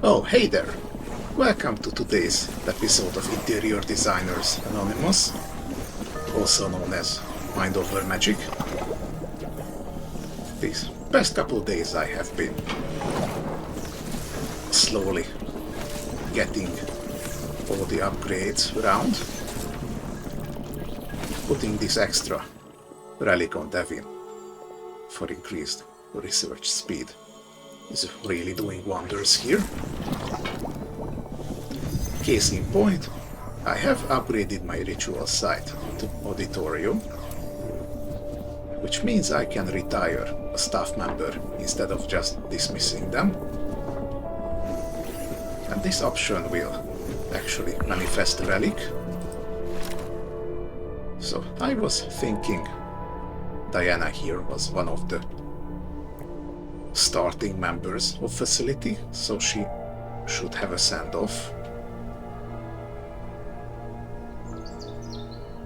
Oh, hey there! Welcome to today's episode of Interior Designers Anonymous, also known as Mind Over Magic. These past couple days I have been slowly getting all the upgrades around, putting this extra relic on Devin for increased research speed. Is really doing wonders here. Case in point, I have upgraded my ritual site to auditorium, which means I can retire a staff member instead of just dismissing them. And this option will actually manifest a relic. So I was thinking Diana here was one of the starting members of facility, so she should have a send-off.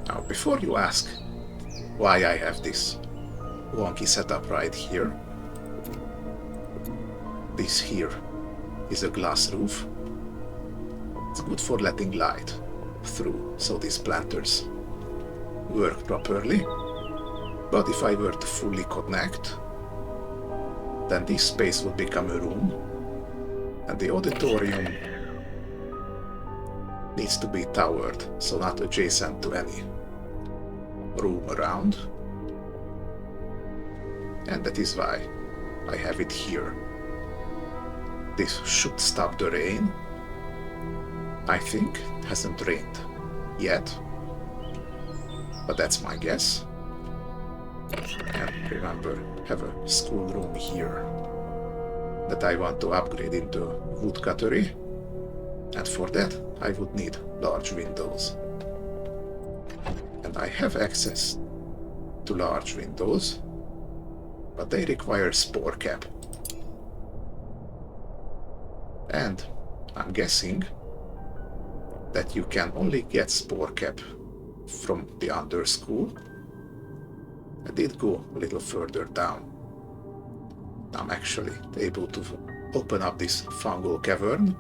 Now, before you ask why I have this wonky setup right here, this here is a glass roof. It's good for letting light through, so these planters work properly. But if I were to fully connect, then this space would become a room, and the auditorium needs to be towered, so not adjacent to any room around. And that is why I have it here. This should stop the rain. I think it hasn't rained yet, but that's my guess. And remember, have a schoolroom here that I want to upgrade into woodcuttery, and for that I would need large windows. And I have access to large windows, but they require spore cap. And I'm guessing that you can only get spore cap from the underschool. I did go a little further down. I'm actually able to open up this fungal cavern.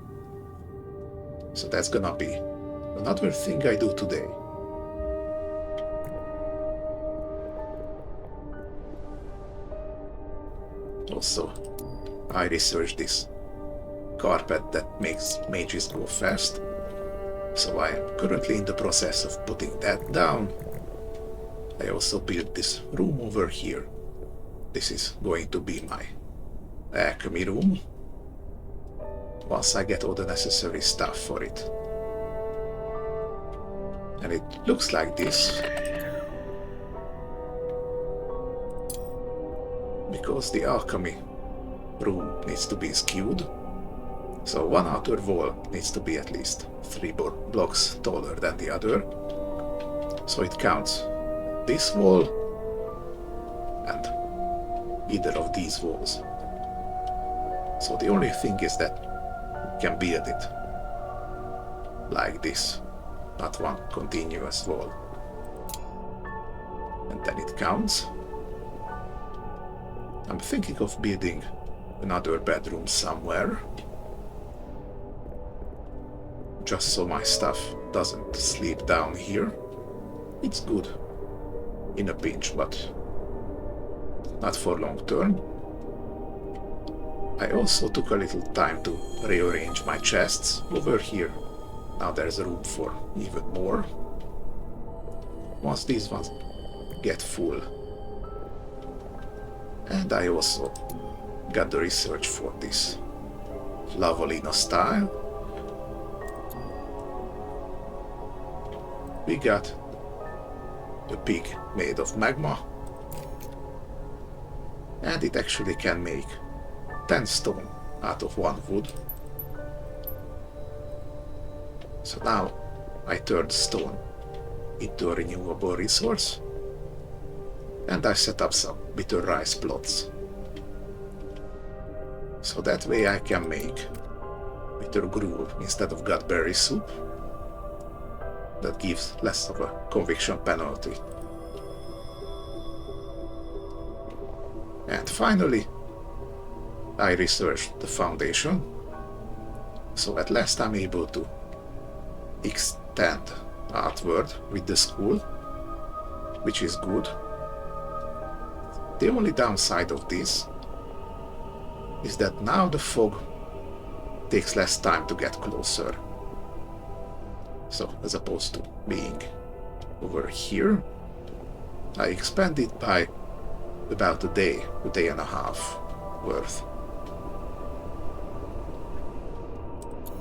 So that's gonna be another thing I do today. Also, I researched this carpet that makes mages go fast. So I am currently in the process of putting that down. I also built this room over here. This is going to be my alchemy room once I get all the necessary stuff for it. And it looks like this because the alchemy room needs to be skewed. So one outer wall needs to be at least 3 blocks taller than the other. So it counts this wall and either of these walls. So the only thing is that you can build it like this, not one continuous wall. And then it counts. I'm thinking of building another bedroom somewhere, just so my stuff doesn't sleep down here. It's good in a pinch, but not for long term. I also took a little time to rearrange my chests over here. Now there's room for even more. Once these ones get full. And I also got the research for this Lavolino style. We got a pig made of magma, and it actually can make 10 stone out of 1 wood. So now I turned stone into a renewable resource, and I set up some bitter rice plots. So that way I can make bitter gruel instead of gutberry soup. That gives less of a conviction penalty. And finally, I researched the foundation So at last I'm able to extend outward with the school, which is good. The only downside of this is that now the fog takes less time to get closer. So as opposed to being over here, I expand it by about a day and a half worth.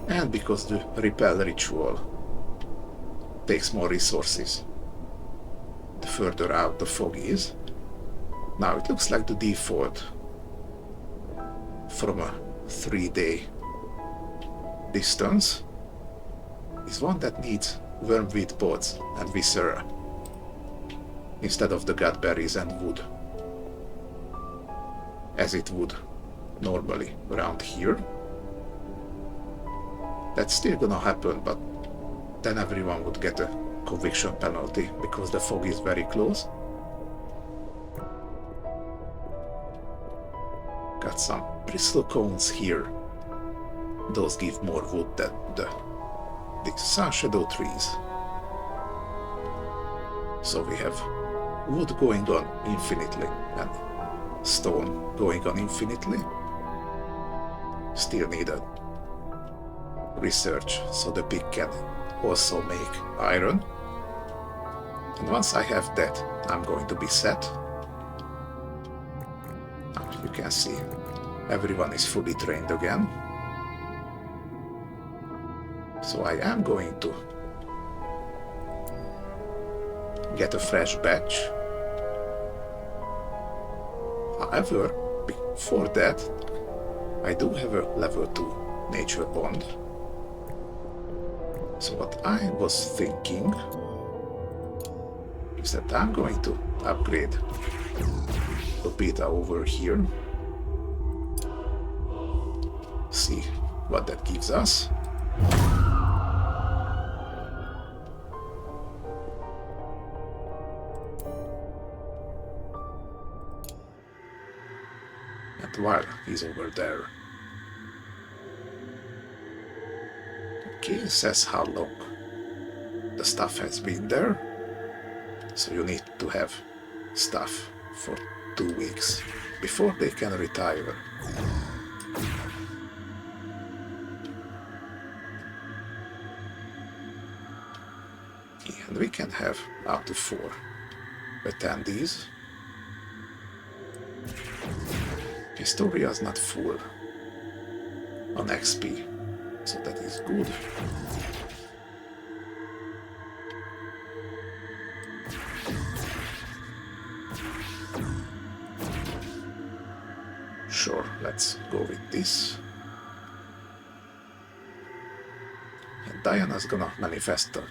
And because the repel ritual takes more resources the further out the fog is, now it looks like the default from a 3-day distance is one that needs wormweed pods and viscera instead of the gut berries and wood, as it would normally around here. That's still gonna happen, but then everyone would get a conviction penalty because the fog is very close. Got some bristle cones here. Those give more wood than the sun shadow trees. So we have wood going on infinitely and stone going on infinitely. Still needed research so the pig can also make iron. And once I have that, I'm going to be set. Now you can see everyone is fully trained again. So I am going to get a fresh batch. However, before that, I do have a level 2 nature bond. So what I was thinking is that I'm going to upgrade the beta over here. See what that gives us. And while he's over there, okay, it says how long the stuff has been there. So you need to have stuff for 2 weeks before they can retire. And we can have up to 4 attendees. Historia is not full on XP, so that is good. Sure, let's go with this. And Diana's gonna manifest the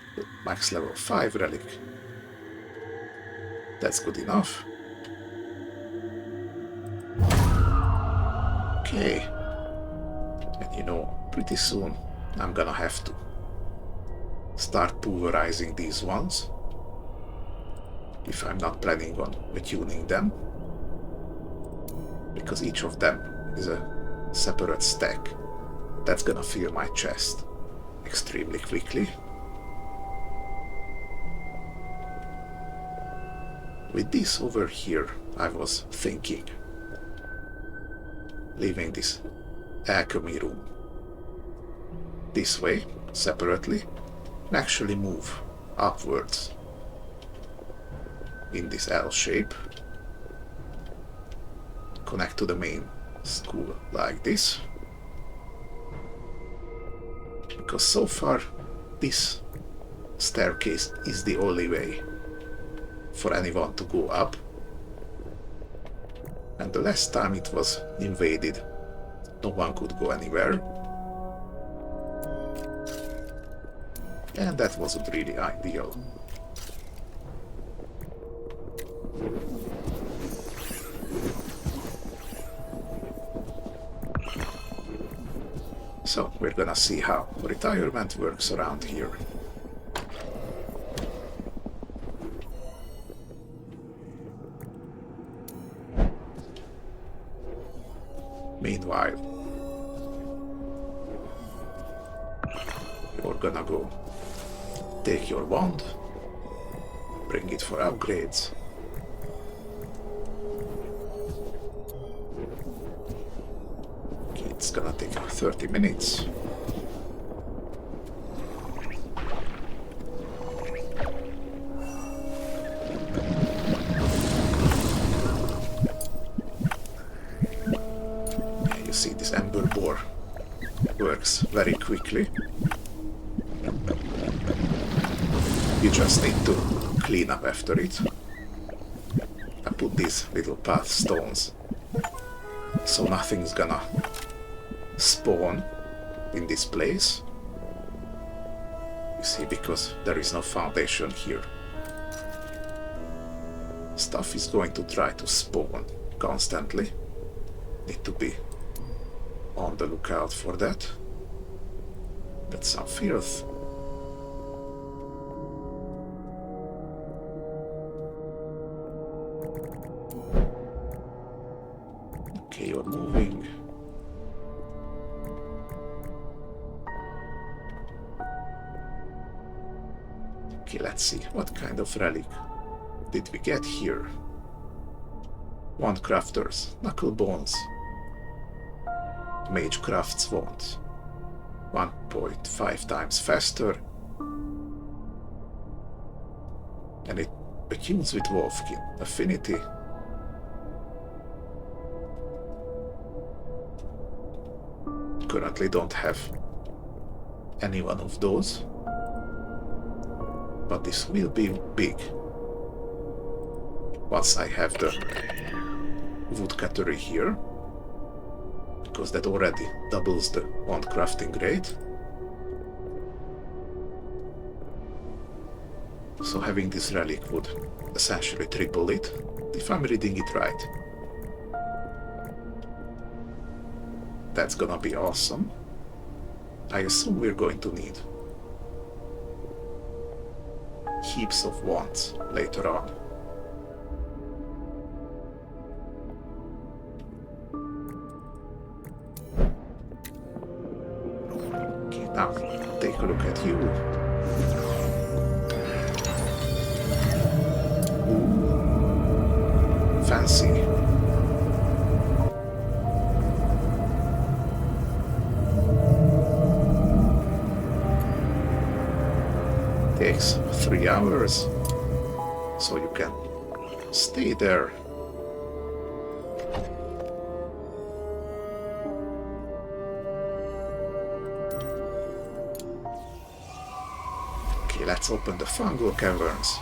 max level 5 relic. That's good enough. Okay. And you know, pretty soon I'm gonna have to start pulverizing these ones if I'm not planning on attuning them, because each of them is a separate stack. That's gonna fill my chest extremely quickly. With this over here, I was thinking leaving this alchemy room this way, separately, and actually move upwards in this L shape, connect to the main school like this, because so far this staircase is the only way for anyone to go up, and the last time it was invaded no one could go anywhere, and that wasn't really ideal. So we're gonna see how retirement works around here. Meanwhile, gonna go. Take your wand, bring it for upgrades. Okay, it's gonna take 30 minutes. You see, this ember bore works very quickly. You just need to clean up after it. I put these little path stones so nothing's gonna spawn in this place. You see, because there is no foundation here. Stuff is going to try to spawn constantly. Need to be on the lookout for that. That's some filth. Okay, you're moving. Okay, let's see. What kind of relic did we get here? Wand crafters, knuckle bones. Mage crafts wand. 1.5 times faster. And it attunes with Wolfkin. Affinity. Currently don't have any one of those. But this will be big once I have the woodcuttery here, because that already doubles the wand crafting rate. So having this relic would essentially triple it, if I'm reading it right. That's gonna be awesome. I assume we're going to need heaps of wands later on. Okay, now take a look at you. Ooh, fancy. Takes 3 hours, so you can stay there. Okay, let's open the fungal caverns.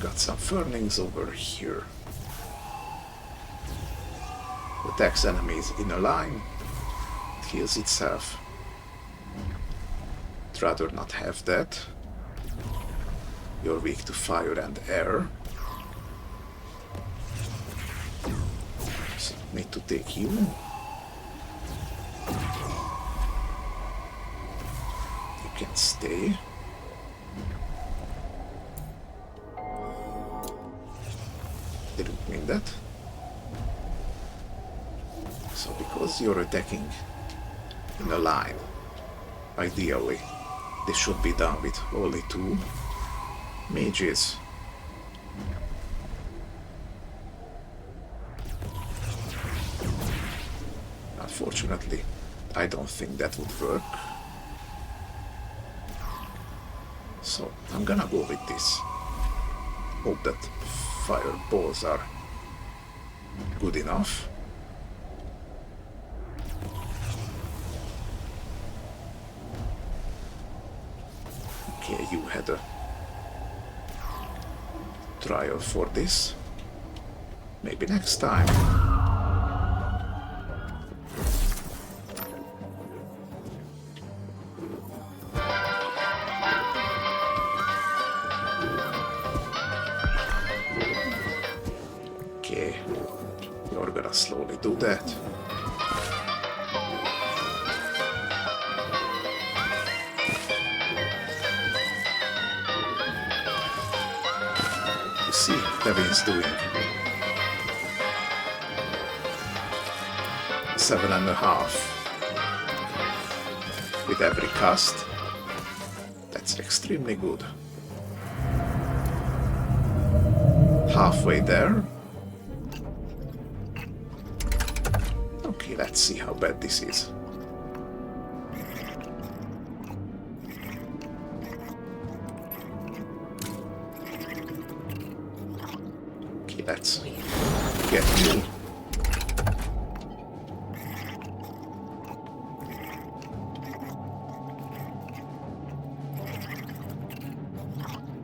Got some furnings over here. Attacks enemies in a line, it heals itself. I'd rather not have that. You're weak to fire and air. So need to take you. You can stay. Didn't mean that. So because you're attacking in a line, ideally this should be done with only 2 mages. Unfortunately, I don't think that would work. So I'm gonna go with this. Hope that fireballs are good enough. Okay, you had a trial for this. Maybe next time. Okay, you're gonna slowly do that. see Devin's doing. 7.5 with every cast. That's extremely good. Halfway there. Okay, let's see how bad this is. Okay, let's get you.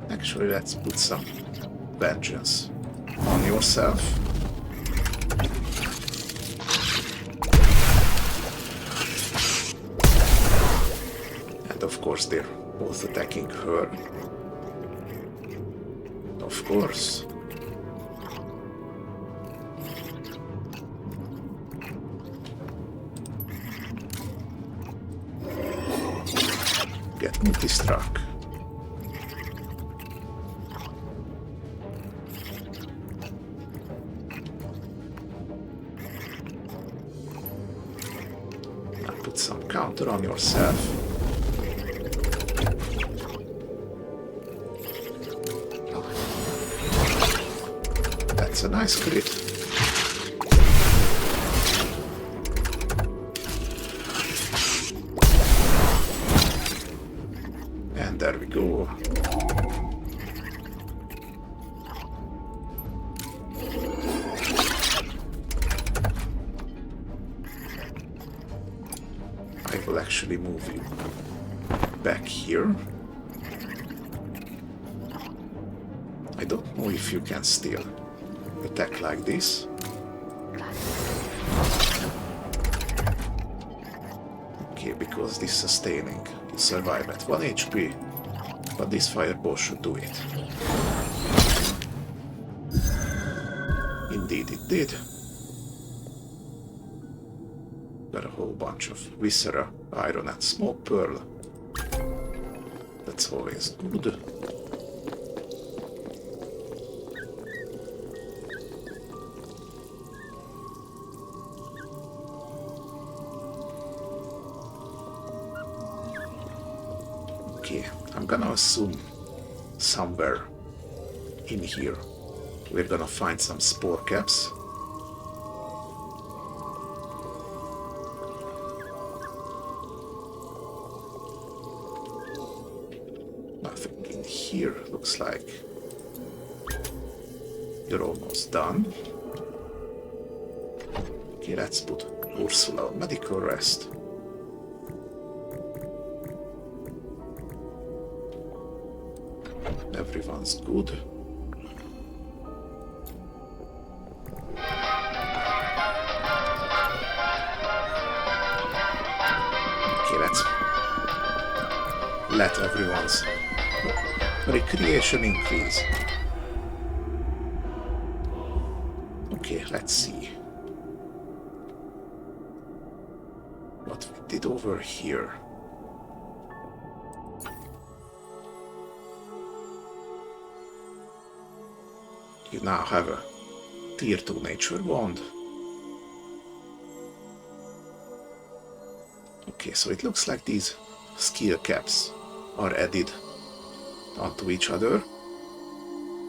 Actually, let's put some vengeance on yourself. And of course, they're both attacking her. Of course. Get multi-struck. Now put some counter on yourself. That's a nice crit. And there we go. I will actually move you back here. I don't know if you can still attack like this. Okay, because this sustaining will survive at 1 HP, but this fireball should do it. Indeed it did. Got a whole bunch of viscera, iron and smoke pearl. That's always good. Okay, I'm gonna assume somewhere in here we're gonna find some spore caps. Nothing in here. Looks like you're almost done. Okay, let's put Ursula on medical rest. Everyone's good. Okay, let's let everyone's recreation increase. Okay, let's see what we did over here. You now have a tier 2 nature wand. Okay, so it looks like these skill caps are added onto each other.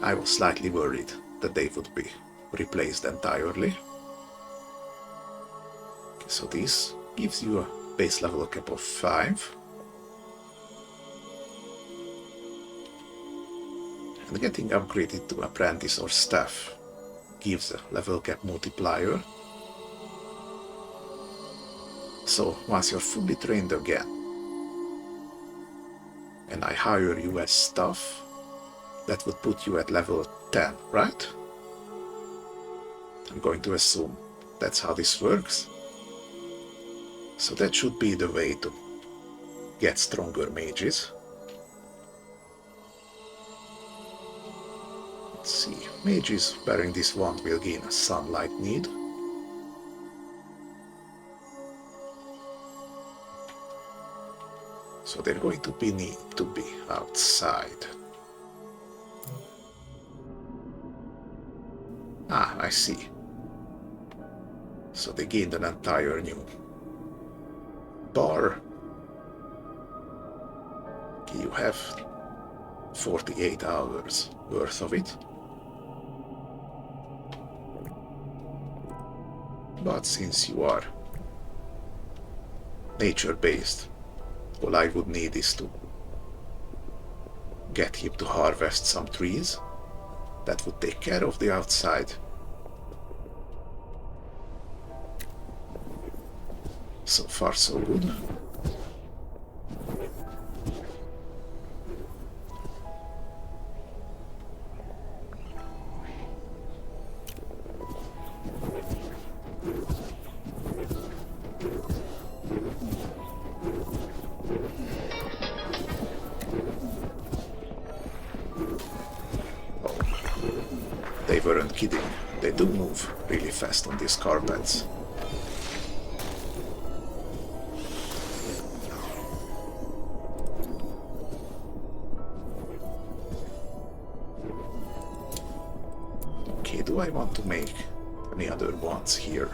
I was slightly worried that they would be replaced entirely. Okay, so this gives you a base level cap of 5. And getting upgraded to apprentice or staff gives a level cap multiplier. So once you're fully trained again, and I hire you as staff, that would put you at level 10, right? I'm going to assume that's how this works. So that should be the way to get stronger mages. Let's see, mages bearing this wand will gain a sunlight need. So they're going to need to be outside. Ah, I see. So they gained an entire new bar. Okay, you have 48 hours worth of it. But since you are nature-based, all I would need is to get him to harvest some trees. That would take care of the outside. So far, so good. They weren't kidding. They do move really fast on these carpets. Okay, do I want to make any other ones here?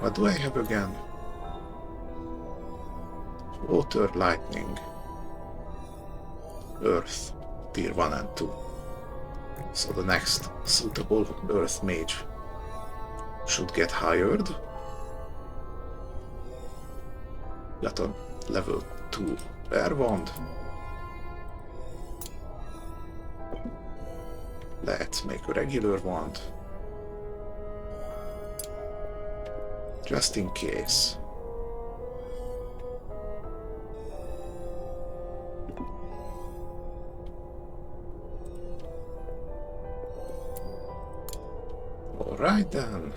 What do I have again? Water, lightning, earth, tier 1 and 2. So the next suitable earth mage should get hired. Got a level 2 air wand. Let's make a regular wand. Just in case. Alright then.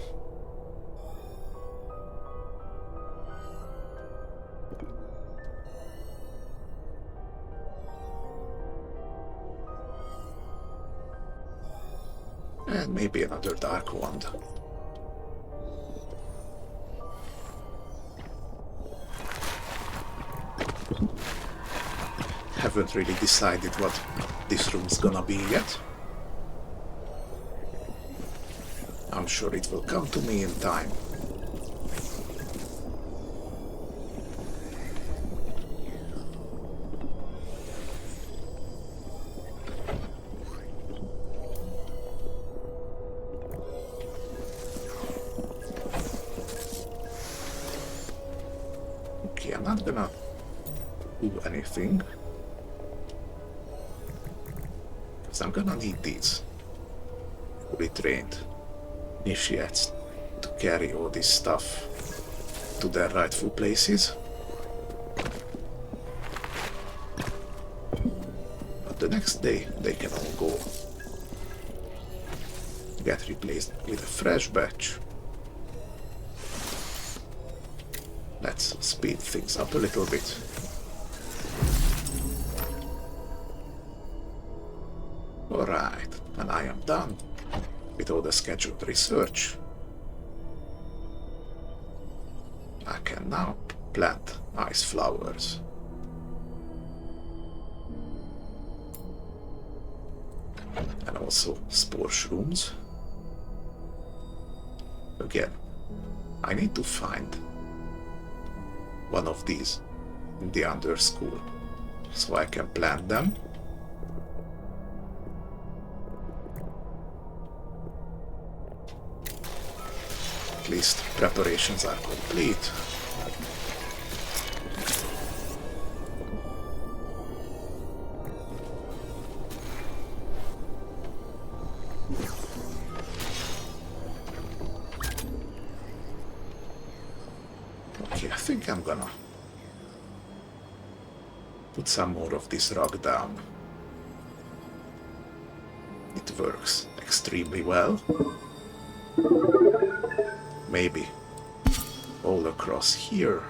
And maybe another dark wand. Haven't really decided what this room's gonna be yet. I'm sure it will come to me in time. Okay, I'm not gonna do anything, because I'm gonna need these fully trained initiates to carry all this stuff to their rightful places. But the next day they can all go get replaced with a fresh batch. Let's speed things up a little bit. Alright, and I am done with all the scheduled research. I can now plant ice flowers. And also spore shrooms. Again, I need to find one of these in the underschool so I can plant them. At least preparations are complete. Okay, I think I'm gonna put some more of this rock down. It works extremely well. Maybe all across here.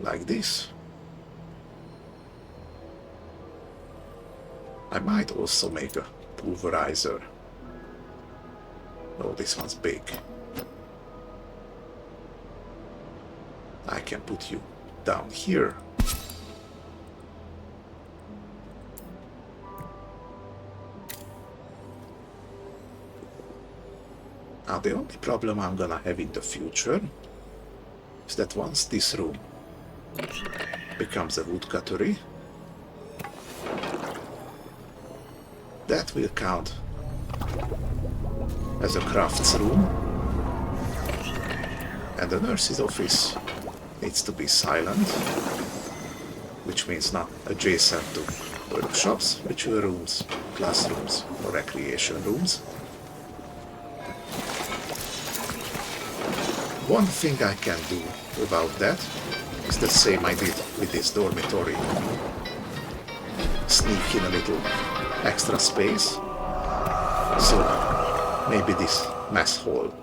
Like this. I might also make a pulverizer. Oh, this one's big. I can put you down here. Now the only problem I'm gonna have in the future is that once this room becomes a woodcuttery, that will count as a crafts room, and the nurse's office needs to be silent, which means not adjacent to workshops, ritual rooms, classrooms, or recreation rooms. One thing I can do about that is the same I did with this dormitory. Sneak in a little extra space, so maybe this mess hall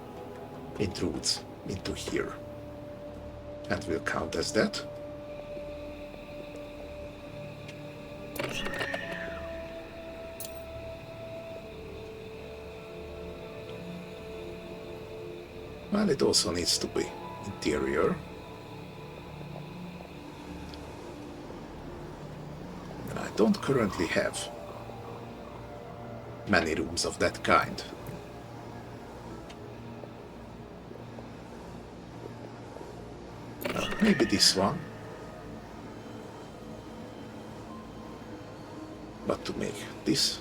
intrudes into here and will count as that. Well, it also needs to be interior. I don't currently have many rooms of that kind. Maybe this one. But to make this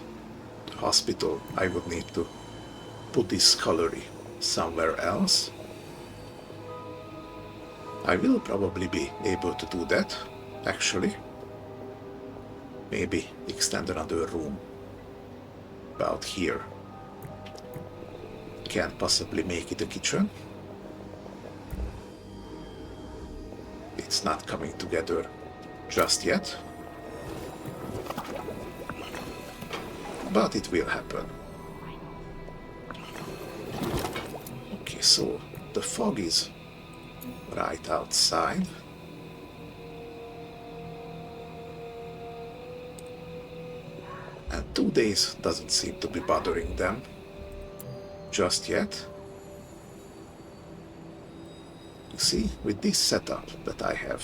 hospital, I would need to put this scullery somewhere else. I will probably be able to do that, actually. Maybe extend another room about here. Can't possibly make it a kitchen. It's not coming together just yet, but it will happen. Okay, so the fog is right outside. And 2 days doesn't seem to be bothering them just yet. You see, with this setup that I have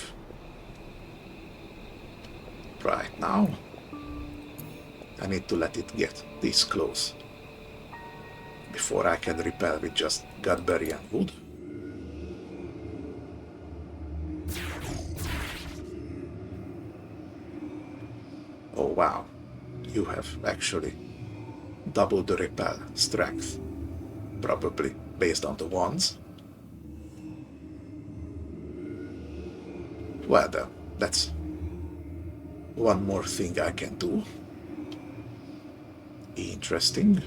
right now, I need to let it get this close before I can repel with just gutberry and wood. Oh wow, you have actually doubled the repel strength, probably based on the wands. Well then, that's one more thing I can do. Interesting.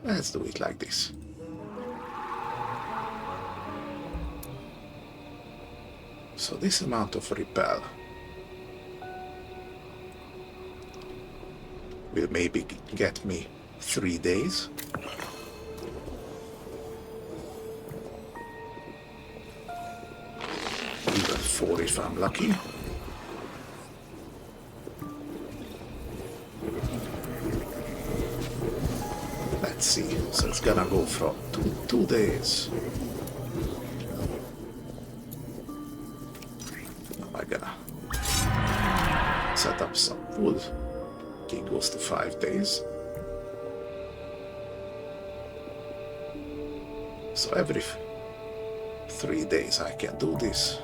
Let's do it like this. So this amount of repel will maybe get me 3 days. Even 4 if I'm lucky. Let's see, so it's gonna go from 2 days. Now I'm gonna set up some wood. Okay, goes to 5 days. So every 3 days I can do this.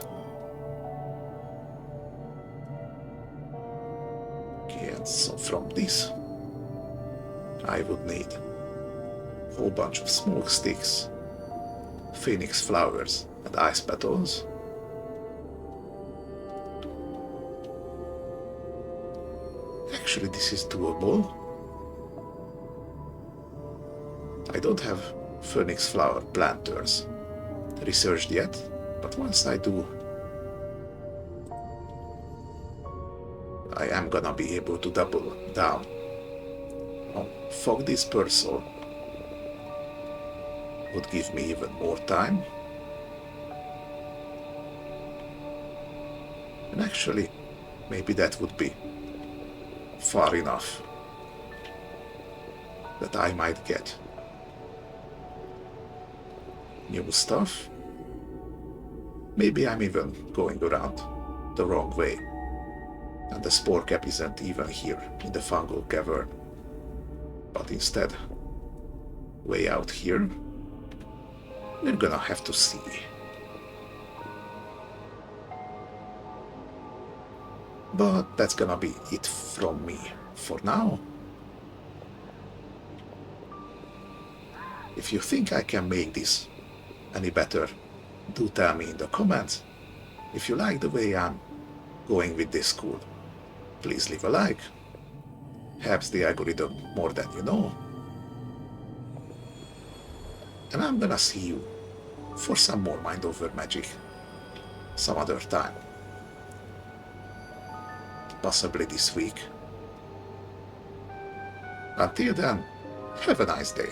Okay, and so from this I would need a whole bunch of smoke sticks, phoenix flowers and ice petals. Actually, this is doable. I don't have phoenix flower planters researched yet, but once I do, I am gonna be able to double down on fog dispersal. Would give me even more time. And actually, maybe that would be far enough that I might get new stuff. Maybe I'm even going around the wrong way, and the spore cap isn't even here in the fungal cavern, but instead way out here. We're gonna have to see. But that's gonna be it from me for now. If you think I can make this any better, do tell me in the comments. If you like the way I'm going with this school, please leave a like. Helps the algorithm more than you know. And I'm gonna see you for some more Mind Over Magic some other time. Possibly this week. Until then, have a nice day.